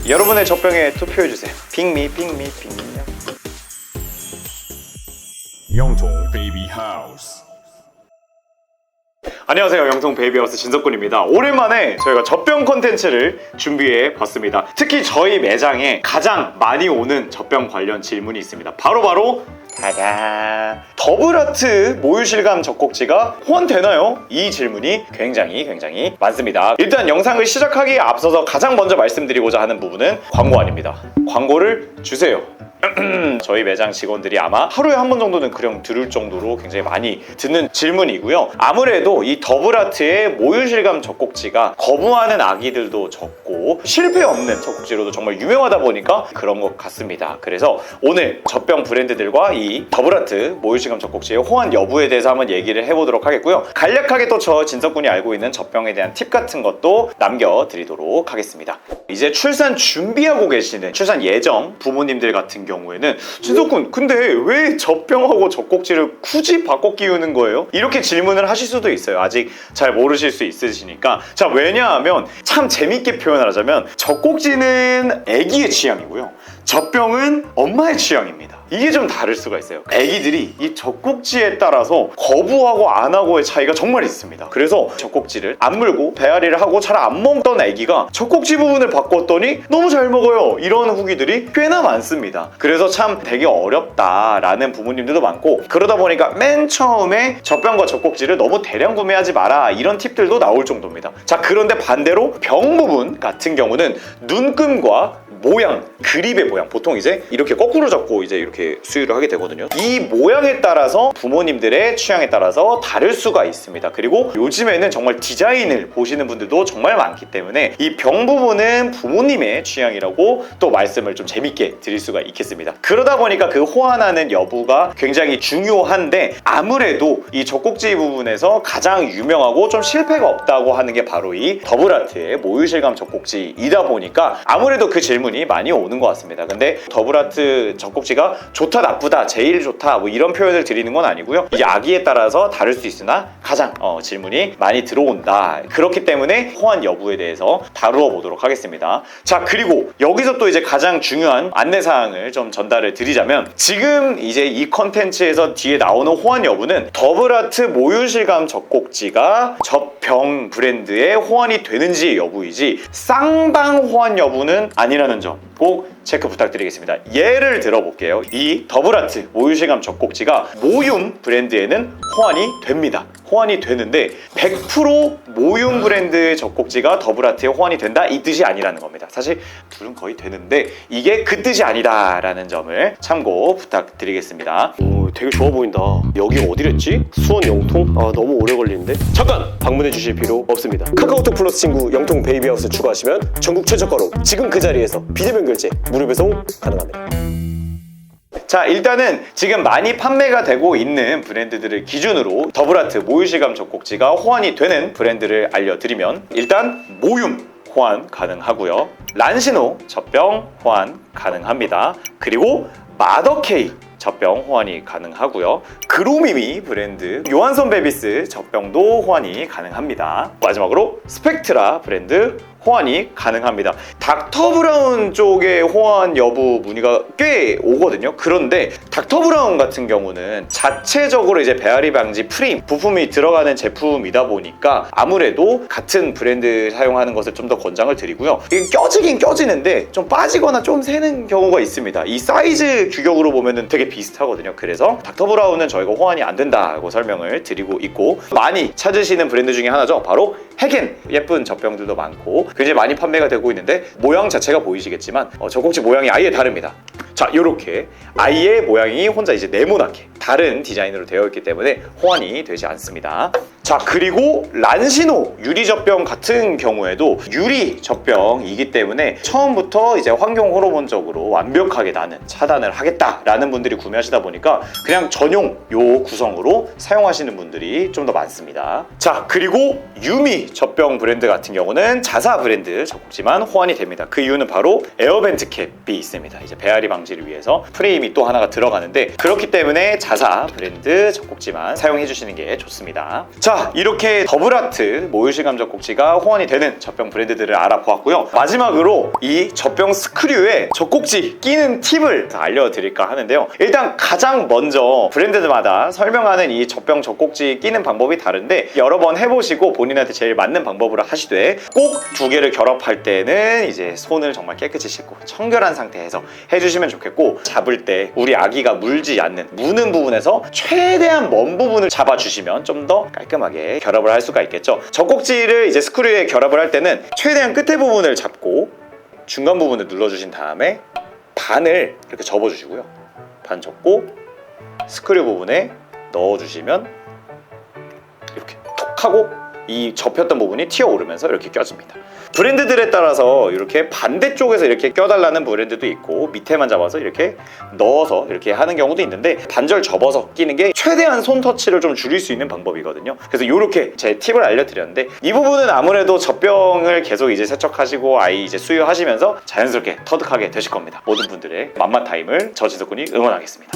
여러분의 젖병에 투표해주세요. 핑미 핑미 핑미요. 영통 베이비 하우스. 안녕하세요, 영통 베이비하우스 진석군입니다. 오랜만에 저희가 젖병 콘텐츠를 준비해 봤습니다. 특히 저희 매장에 가장 많이 오는 젖병 관련 질문이 있습니다. 바로 다다, 더블아트 모유실감 젖꼭지가 호환되나요? 이 질문이 굉장히 많습니다. 일단 영상을 시작하기에 앞서서 가장 먼저 말씀드리고자 하는 부분은 광고 아닙니다. 광고를 주세요. 저희 매장 직원들이 아마 하루에 한 번 정도는 그냥 들을 정도로 굉장히 많이 듣는 질문이고요. 아무래도 이 더블아트의 모유실감 젖꼭지가 거부하는 아기들도 적고 실패 없는 젖꼭지로도 정말 유명하다 보니까 그런 것 같습니다. 그래서 오늘 젖병 브랜드들과 이 더블아트 모유실감 젖꼭지의 호환 여부에 대해서 한번 얘기를 해보도록 하겠고요. 간략하게 또 저 진석군이 알고 있는 젖병에 대한 팁 같은 것도 남겨드리도록 하겠습니다. 이제 출산 준비하고 계시는 출산 예정 부모님들 같은 경우에는 진석군, 근데 왜 젖병하고 젖꼭지를 굳이 바꿔 끼우는 거예요? 이렇게 질문을 하실 수도 있어요. 아직 잘 모르실 수 있으시니까. 자, 왜냐하면 참 재밌게 표현하자면 젖꼭지는 아기의 취향이고요, 젖병은 엄마의 취향입니다. 이게 좀 다를 수가 있어요. 아기들이 이 젖꼭지에 따라서 거부하고 안 하고의 차이가 정말 있습니다. 그래서 젖꼭지를 안 물고 배앓이를 하고 잘 안 먹던 아기가 젖꼭지 부분을 바꿨더니 너무 잘 먹어요, 이런 후기들이 꽤나 많습니다. 그래서 참 되게 어렵다라는 부모님들도 많고, 그러다 보니까 맨 처음에 젖병과 젖꼭지를 너무 대량 구매하지 마라, 이런 팁들도 나올 정도입니다. 자, 그런데 반대로 병 부분 같은 경우는 눈금과 모양, 그립의 모양, 보통 이제 이렇게 거꾸로 잡고 이제 이렇게 수유를 하게 되거든요. 이 모양에 따라서 부모님들의 취향에 따라서 다를 수가 있습니다. 그리고 요즘에는 정말 디자인을 보시는 분들도 정말 많기 때문에 이 병 부분은 부모님의 취향이라고 또 말씀을 좀 재밌게 드릴 수가 있겠습니다. 그러다 보니까 그 호환하는 여부가 굉장히 중요한데, 아무래도 이 젖꼭지 부분에서 가장 유명하고 좀 실패가 없다고 하는 게 바로 이 더블아트의 모유실감 젖꼭지이다 보니까 아무래도 그 질문이 많이 오는 것 같습니다. 근데 더블아트 젖꼭지가 좋다 나쁘다, 제일 좋다 뭐 이런 표현을 드리는 건 아니고요. 이 아기에 따라서 다를 수 있으나 가장 질문이 많이 들어온다. 그렇기 때문에 호환 여부에 대해서 다루어 보도록 하겠습니다. 자, 그리고 여기서 또 이제 가장 중요한 안내사항을 좀 전달을 드리자면, 지금 이제 이 컨텐츠에서 뒤에 나오는 호환 여부는 더블아트 모유실감 젖꼭지가 젖병 브랜드의 호환이 되는지 여부이지 쌍방 호환 여부는 아니라는 점 꼭 체크 부탁드리겠습니다. 예를 들어볼게요. 이 더블아트 모유실감 젖꼭지가 모윰 브랜드에는 호환이 됩니다. 호환이 되는데 100% 모윰 브랜드의 젖꼭지가 더블아트에 호환이 된다, 이 뜻이 아니라는 겁니다. 사실 둘은 거의 되는데 이게 그 뜻이 아니다라는 점을 참고 부탁드리겠습니다. 오, 되게 좋아 보인다. 여기 어디랬지? 수원 영통? 아, 너무 오래 걸리는데? 잠깐! 방문해 주실 필요 없습니다. 카카오톡 플러스 친구 영통 베이비하우스 추가하시면 전국 최저가로 지금 그 자리에서 비대면 결제 무료 배송 가능합니다. 자, 일단은 지금 많이 판매가 되고 있는 브랜드들을 기준으로 더블아트 모유실감 젖꼭지가 호환이 되는 브랜드를 알려드리면, 일단 모윰 호환 가능하고요, 란시노 젖병 호환 가능합니다. 그리고 마더케이 젖병 호환이 가능하고요, 그로미미 브랜드 요한손 베비스 젖병도 호환이 가능합니다. 마지막으로 스펙트라 브랜드 호환이 가능합니다. 닥터브라운 쪽의 호환 여부 문의가 꽤 오거든요. 그런데 닥터브라운 같은 경우는 자체적으로 이제 배앓이 방지 프레임 부품이 들어가는 제품이다 보니까 아무래도 같은 브랜드 사용하는 것을 좀 더 권장을 드리고요. 이게 껴지긴 껴지는데 좀 빠지거나 좀 새는 경우가 있습니다. 이 사이즈 규격으로 보면은 되게 비슷하거든요. 그래서 닥터브라운은 저희가 호환이 안 된다고 설명을 드리고 있고, 많이 찾으시는 브랜드 중에 하나죠. 바로 헤겐, 예쁜 젖병들도 많고 굉장히 많이 판매가 되고 있는데, 모양 자체가 보이시겠지만 젖꼭지 모양이 아예 다릅니다. 자, 요렇게 아예 모양이 혼자 이제 네모나게 다른 디자인으로 되어 있기 때문에 호환이 되지 않습니다. 자, 그리고 란시노 유리 젖병 같은 경우에도 유리 젖병이기 때문에 처음부터 이제 환경 호르몬적으로 완벽하게 나는 차단을 하겠다라는 분들이 구매하시다 보니까 그냥 전용 요 구성으로 사용하시는 분들이 좀 더 많습니다. 자, 그리고 유미 젖병 브랜드 같은 경우는 자사 브랜드 젖꼭지만 호환이 됩니다. 그 이유는 바로 에어벤트 캡이 있습니다. 이제 배앓이 방지 방지를 위해서 프레임이 또 하나가 들어가는데, 그렇기 때문에 자사 브랜드 젖꼭지만 사용해 주시는 게 좋습니다. 자, 이렇게 더블아트 모유실감 젖꼭지가 호환이 되는 젖병 브랜드들을 알아보았고요. 마지막으로 이 젖병 스크류에 젖꼭지 끼는 팁을 알려드릴까 하는데요. 일단 가장 먼저 브랜드마다 설명하는 이 젖병 젖꼭지 끼는 방법이 다른데, 여러 번 해보시고 본인한테 제일 맞는 방법으로 하시되, 꼭 두 개를 결합할 때는 이제 손을 정말 깨끗이 씻고 청결한 상태에서 해주시면 좋겠고, 잡을 때 우리 아기가 물지 않는 무는 부분에서 최대한 먼 부분을 잡아주시면 좀 더 깔끔하게 결합을 할 수가 있겠죠. 젖꼭지를 이제 스크류에 결합을 할 때는 최대한 끝에 부분을 잡고 중간 부분을 눌러주신 다음에 반을 이렇게 접어주시고요. 반 접고 스크류 부분에 넣어주시면 이렇게 톡 하고 이 접혔던 부분이 튀어오르면서 이렇게 껴집니다. 브랜드들에 따라서 이렇게 반대쪽에서 이렇게 껴달라는 브랜드도 있고, 밑에만 잡아서 이렇게 넣어서 이렇게 하는 경우도 있는데, 반절 접어서 끼는 게 최대한 손 터치를 좀 줄일 수 있는 방법이거든요. 그래서 이렇게 제 팁을 알려드렸는데, 이 부분은 아무래도 젖병을 계속 이제 세척하시고 아이 이제 수유하시면서 자연스럽게 터득하게 되실 겁니다. 모든 분들의 맘마 타임을 저 진석군이 응원하겠습니다.